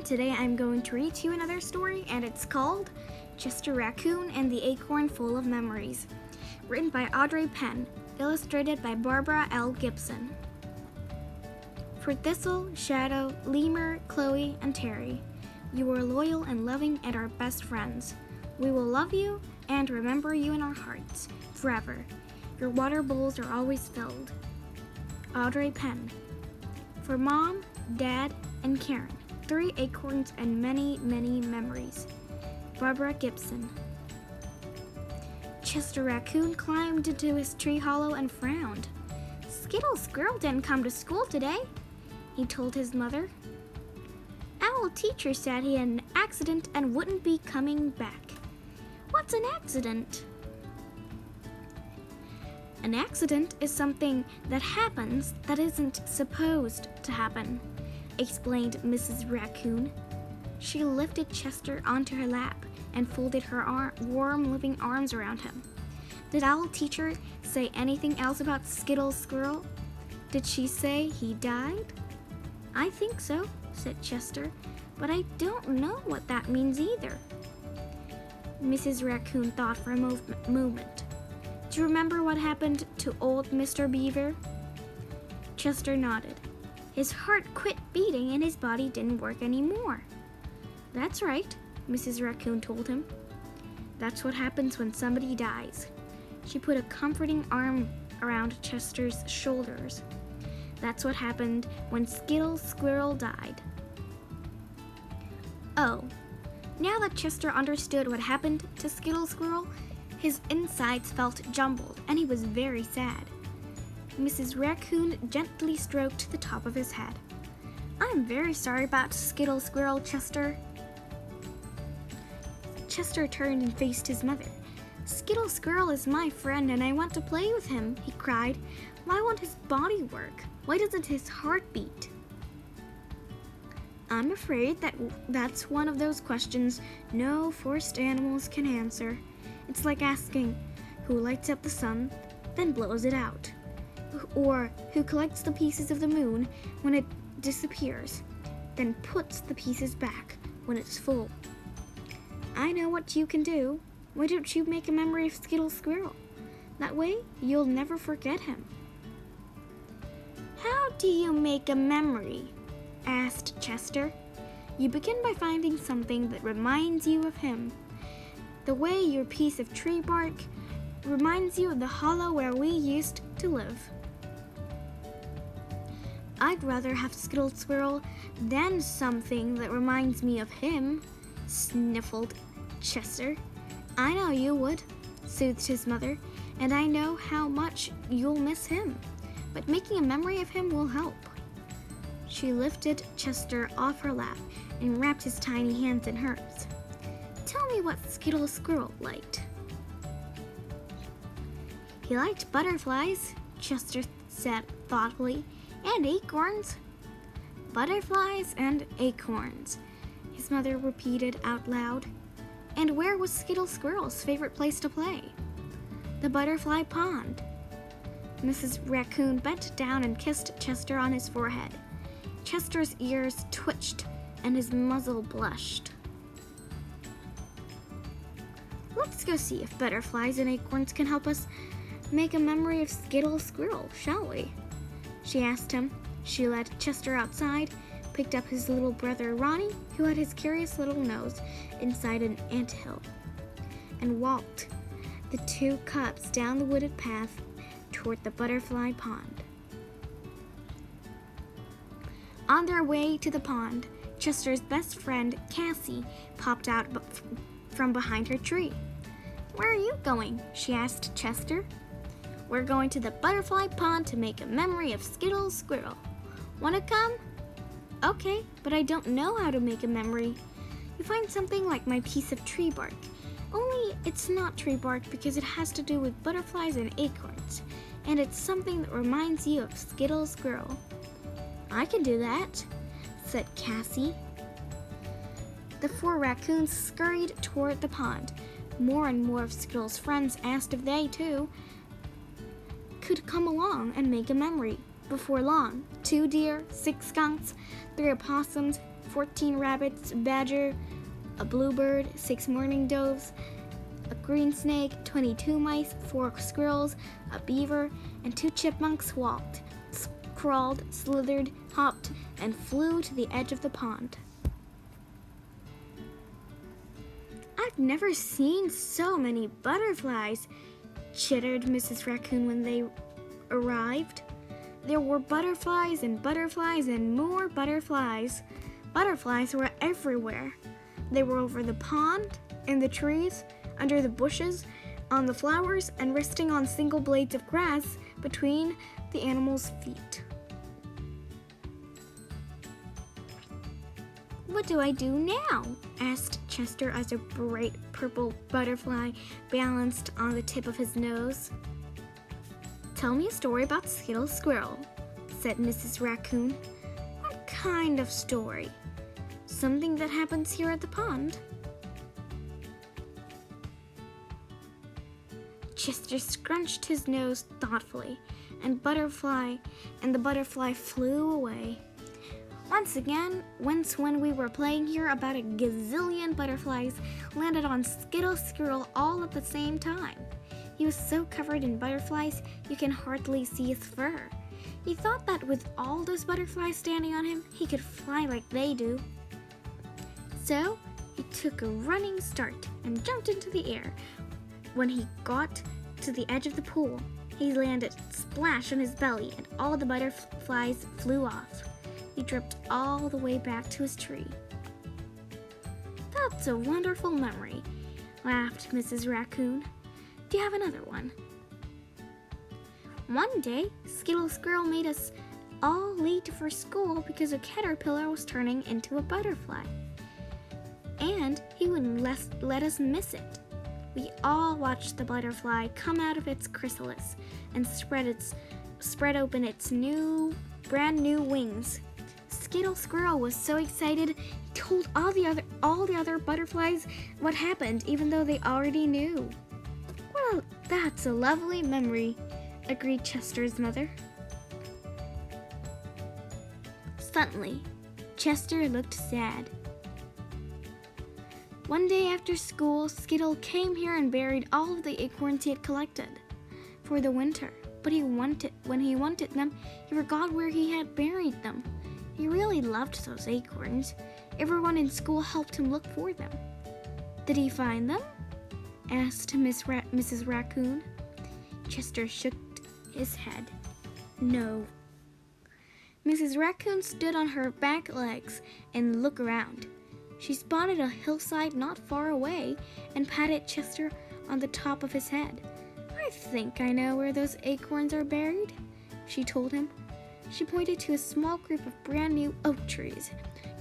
Today I'm going to read to you another story, and it's called Chester Raccoon and the Acorn Full of Memories. Written by Audrey Penn, illustrated by Barbara L. Gibson. For Thistle, Shadow, Lemur, Chloe, and Terry, you are loyal and loving and our best friends. We will love you and remember you in our hearts forever. Your water bowls are always filled. Audrey Penn. For Mom, Dad, and Karen, 3 acorns and many, many memories. Barbara Gibson. Chester Raccoon climbed into his tree hollow and frowned. Skittle Squirrel didn't come to school today, he told his mother. Owl teacher said he had an accident and wouldn't be coming back. What's an accident? An accident is something that happens that isn't supposed to happen, explained Mrs. Raccoon. She lifted Chester onto her lap and folded her warm, living arms around him. Did Owl Teacher say anything else about Skittle Squirrel? Did she say he died? I think so, said Chester, but I don't know what that means either. Mrs. Raccoon thought for a moment. Do you remember what happened to old Mr. Beaver? Chester nodded. His heart quit beating and his body didn't work anymore. That's right, Mrs. Raccoon told him. That's what happens when somebody dies. She put a comforting arm around Chester's shoulders. That's what happened when Skittle Squirrel died. Oh, now that Chester understood what happened to Skittle Squirrel, his insides felt jumbled and he was very sad. Mrs. Raccoon gently stroked the top of his head. I'm very sorry about Skittle Squirrel, Chester. Chester turned and faced his mother. Skittle Squirrel is my friend and I want to play with him, he cried. Why won't his body work? Why doesn't his heart beat? I'm afraid that's one of those questions no forced animals can answer. It's like asking who lights up the sun, then blows it out. Or who collects the pieces of the moon when it disappears, then puts the pieces back when it's full. I know what you can do. Why don't you make a memory of Skittle Squirrel? That way, you'll never forget him. How do you make a memory? Asked Chester. You begin by finding something that reminds you of him. The way your piece of tree bark reminds you of the hollow where we used to live. I'd rather have Skittle Squirrel than something that reminds me of him, sniffled Chester. I know you would, soothed his mother, and I know how much you'll miss him, but making a memory of him will help. She lifted Chester off her lap and wrapped his tiny hands in hers. Tell me what Skittle Squirrel liked. He liked butterflies, Chester said thoughtfully, and acorns. Butterflies and acorns, his mother repeated out loud. And where was Skittle Squirrel's favorite place to play? The butterfly pond. Mrs. Raccoon bent down and kissed Chester on his forehead. Chester's ears twitched and his muzzle blushed. Let's go see if butterflies and acorns can help us make a memory of Skittle Squirrel, shall we? She asked him. She led Chester outside, picked up his little brother Ronnie, who had his curious little nose inside an anthill, and walked the 2 cubs down the wooded path toward the butterfly pond. On their way to the pond, Chester's best friend, Cassie, popped out from behind her tree. Where are you going? She asked Chester. We're going to the butterfly pond to make a memory of Skittle Squirrel. Want to come? Okay, but I don't know how to make a memory. You find something like my piece of tree bark. Only it's not tree bark because it has to do with butterflies and acorns, and it's something that reminds you of Skittle Squirrel. I can do that, said Cassie. The 4 raccoons scurried toward the pond. More and more of Skittle's friends asked if they, too, could come along and make a memory. Before long, 2 deer, 6 skunks, 3 opossums, 14 rabbits, a badger, a bluebird, 6 mourning doves, a green snake, 22 mice, 4 squirrels, a beaver, and 2 chipmunks walked, crawled, slithered, hopped, and flew to the edge of the pond. "I've never seen so many butterflies," chittered Mrs. Raccoon when they arrived. There were butterflies and butterflies and more butterflies. Butterflies were everywhere. They were over the pond, in the trees, under the bushes, on the flowers, and resting on single blades of grass between the animals' feet. "What do I do now?" asked Chester as a bright purple butterfly balanced on the tip of his nose. "Tell me a story about Skittle Squirrel," said Mrs. Raccoon. "What kind of story? Something that happens here at the pond?" Chester scrunched his nose thoughtfully, and the butterfly flew away. Once when we were playing here, about a gazillion butterflies landed on Skittle Squirrel all at the same time. He was so covered in butterflies you can hardly see his fur. He thought that with all those butterflies standing on him, he could fly like they do. So he took a running start and jumped into the air. When he got to the edge of the pool, he landed splash on his belly and all the butterflies flew off. He dripped all the way back to his tree. "That's a wonderful memory," laughed Mrs. Raccoon. "Do you have another one?" "One day, Skittle Squirrel made us all late for school because a caterpillar was turning into a butterfly. And he wouldn't let us miss it. We all watched the butterfly come out of its chrysalis and spread open its brand new wings. Skittle Squirrel was so excited, he told all the other butterflies what happened, even though they already knew." "Well, that's a lovely memory," agreed Chester's mother. Suddenly, Chester looked sad. One day after school, Skittle came here and buried all of the acorns he had collected for the winter. But when he wanted them, he forgot where he had buried them. He really loved those acorns. Everyone in school helped him look for them. "Did he find them?" asked Mrs. Raccoon. Chester shook his head. "No." Mrs. Raccoon stood on her back legs and looked around. She spotted a hillside not far away and patted Chester on the top of his head. "I think I know where those acorns are buried," she told him. She pointed to a small group of brand new oak trees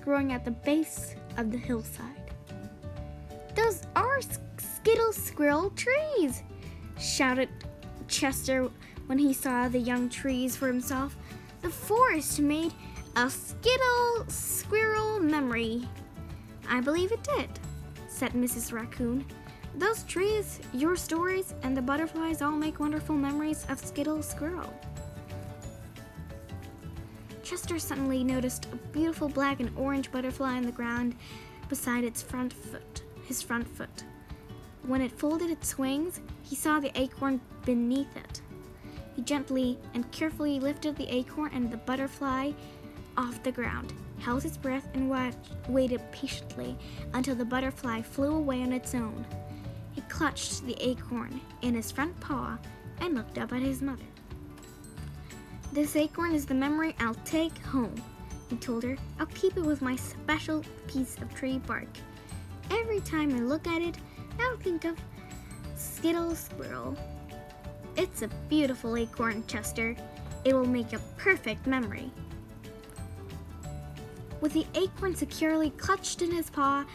growing at the base of the hillside. "Those are Skittle Squirrel trees!" shouted Chester when he saw the young trees for himself. "The forest made a Skittle Squirrel memory." "I believe it did," said Mrs. Raccoon. "Those trees, your stories, and the butterflies all make wonderful memories of Skittle Squirrel." Chester suddenly noticed a beautiful black and orange butterfly on the ground beside his front foot. When it folded its wings, he saw the acorn beneath it. He gently and carefully lifted the acorn and the butterfly off the ground, held his breath, and waited patiently until the butterfly flew away on its own. He clutched the acorn in his front paw and looked up at his mother. "This acorn is the memory I'll take home," he told her. "I'll keep it with my special piece of tree bark. Every time I look at it, I'll think of Skittle Squirrel. It's a beautiful acorn, Chester. It will make a perfect memory." With the acorn securely clutched in his paw,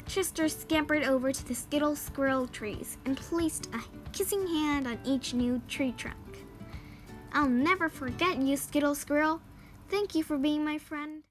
Chester scampered over to the Skittle Squirrel trees and placed a kissing hand on each new tree trunk. "I'll never forget you, Skittle Squirrel. Thank you for being my friend."